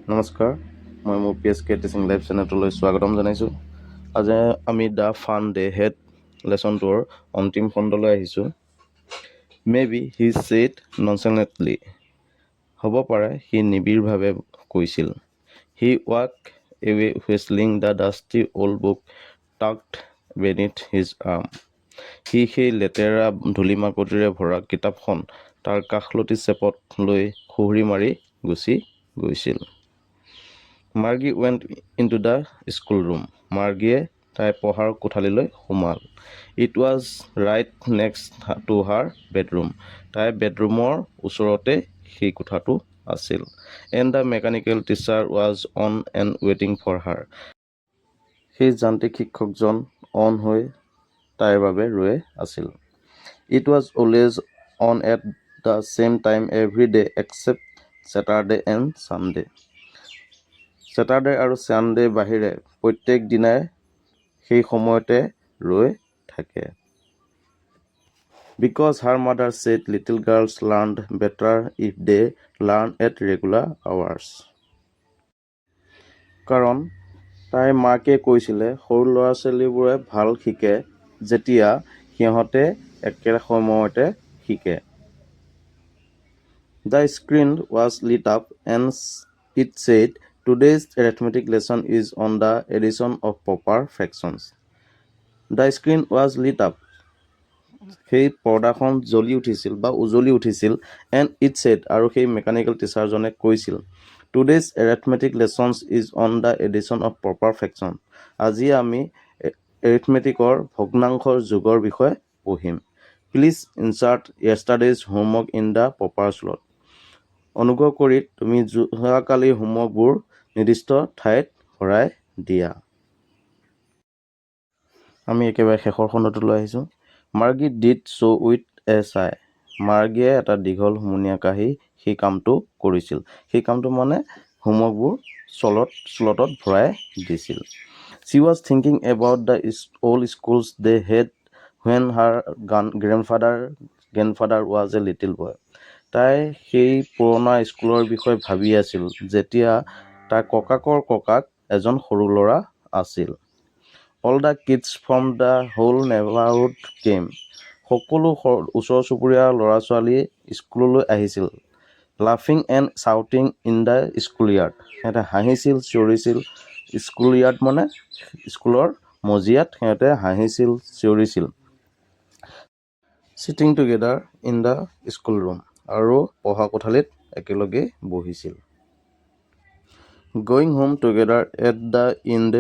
নমস্কাৰ, মই মোৰ PSK টিচিং লাইভ চেনেলটোলৈ স্বাগতম জনাইছোঁ। আজি আমি দ্য ফান ডে হেড লেচনটোৰ অন্তিম খণ্ডলৈ আহিছোঁ। মে বি হি ছেইড ননচেন্টলি, হ'ব পাৰে সি নিবিড়ভাৱে কৈছিল। He walk away whistling the dusty old book tucked beneath his arm. সি সেই লেতেৰা ধূলিমাকতিৰে ভৰা কিতাপখন তাৰ কাষলতি চেপত লৈ খুহুৰি মাৰি গুচি গৈছিল। Margie went into the school room. মাৰ্গীয়ে তাই পঢ়াৰ কোঠালীলৈ সোমাল। It was right next to her bedroom. তাইৰ বেডৰুমৰ ওচৰতে সেই কোঠাটো আছিল। And the mechanical teacher was on and ৱেইটিং ফৰ হাৰ। সেই যান্ত্ৰিক শিক্ষকজন অন হৈ তাইৰ বাবে ৰৈ আছিল। It was always on at the same time every day except Saturday and Sunday. Saturday আৰু ছানডে বাহিৰে প্ৰত্যেক দিনাই সেই সময়তে ৰৈ থাকে। Because her mother said little girls learned better if they learn at regular hours. কাৰণ তাইৰ মাকে কৈছিলে সৰু ল'ৰা ছোৱালীবোৰে ভাল শিকে যেতিয়া সিহঁতে একে সময়তে শিকে। The screen was lit up and it said, "Today's arithmetic lesson is on the addition of proper fractions." The screen was lit up. সেই পৰ্দাখন জ্বলি উঠিছিল বা উজলি উঠিছিল। and it said, আৰু সেই মেকানিকেল টিচাৰজনে কৈছিল, "Today's arithmetic lesson is on the addition of proper fractions." আজি আমি এৰিথমেটিকৰ ভগ্নাংশৰ যোগৰ বিষয়ে পঢ়িম। Please insert yesterday's homework in the proper slot. অনুগ্ৰহ কৰি তুমি যোৱাকালিৰ হোমৱৰ্কবোৰ নিৰ্দিষ্ট ঠাইত ভৰাই দিয়া। আমি একেবাৰে শেষৰ খণ্ডটোলৈ আহিছোঁ। মাৰ্গী ডিড ছ' উইথ এ চাই। মাৰ্গীয়ে এটা দীঘল হুমুনিয়া কাহি সেই কামটো কৰিছিল। সেই কামটো মানে হোমৱৰ্কবোৰ স্লটত ভৰাই দিছিল। She was thinking about the old schools they had when her grandfather was a little boy. তাই সেই পুৰণা স্কুলৰ বিষয়ে ভাবি আছিল যেতিয়া তাইৰ ককাকৰ ককাক এজন সৰু ল'ৰা আছিল। All the kids from the whole neighbourhood came. সকলো ওচৰ চুবুৰীয়া ল'ৰা ছোৱালী স্কুললৈ আহিছিল। লাফিং and shouting in the school yard. সিহঁতে হাঁহিছিল চিঞৰিছিল। স্কুল য়াৰ্ড মানে স্কুলৰ মজিয়াত সিহঁতে হাঁহিছিল চিঞৰিছিল। Sitting together in the school room. আৰু পঢ়া কোঠালীত একেলগে বহিছিল। Going home together at the end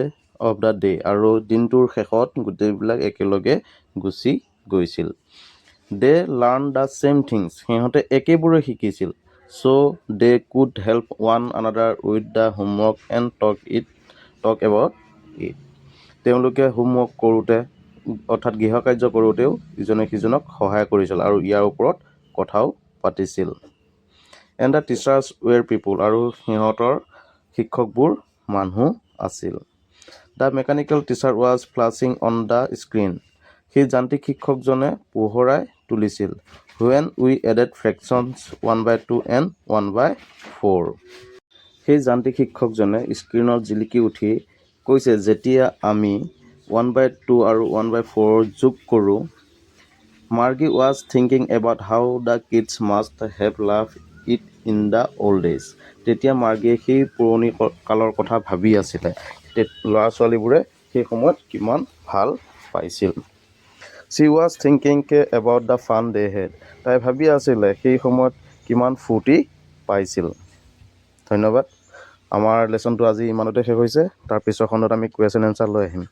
of the day. আৰু দিনটোৰ শেষত গোটেইবিলাক একেলগে গুচি গৈছিল। They learn the same things. সিহঁতে একেবোৰে শিকিছিল। So' they could help one another with the homework and talk about it. তেওঁলোকে হোমৱৰ্ক কৰোঁতে অৰ্থাৎ গৃহকাৰ্য কৰোঁতেও ইজনে সিজনক সহায় কৰিছিল আৰু ইয়াৰ ওপৰত কথাও পাতিছিল। And the teachers were people. আৰু সিহঁতৰ শিক্ষকবোৰ মানুহ আছিল। The mechanical teacher was flashing on the screen. সেই যান্ত্ৰিক শিক্ষকজনে পোহৰাই তুলিছিল। When we added fractions 1/2 and 1/4। সেই যান্ত্ৰিক শিক্ষকজনে স্ক্ৰীণত জিলিকি উঠি কৈছে যেতিয়া আমি 1/2 আৰু 1/4 যোগ কৰোঁ। Margie was thinking about how the kids must have loved it in the old days. তেতিয়া মাৰ্গীয়ে সেই পুৰণি কালৰ কথা ভাবি আছিলে। ল'ৰা ছোৱালীবোৰে সেই সময়ত কিমান ভাল পাইছিল। She was thinking about the fun they had. তাই ভাবি আছিলে সেই সময়ত কিমান ফূৰ্তি পাইছিল। ধন্যবাদ। আমাৰ লেচনটো আজি ইমানতে শেষ হৈছে। তাৰ পিছৰ খণ্ডত আমি কুৱেশ্যন এনচাৰ লৈ আহিম।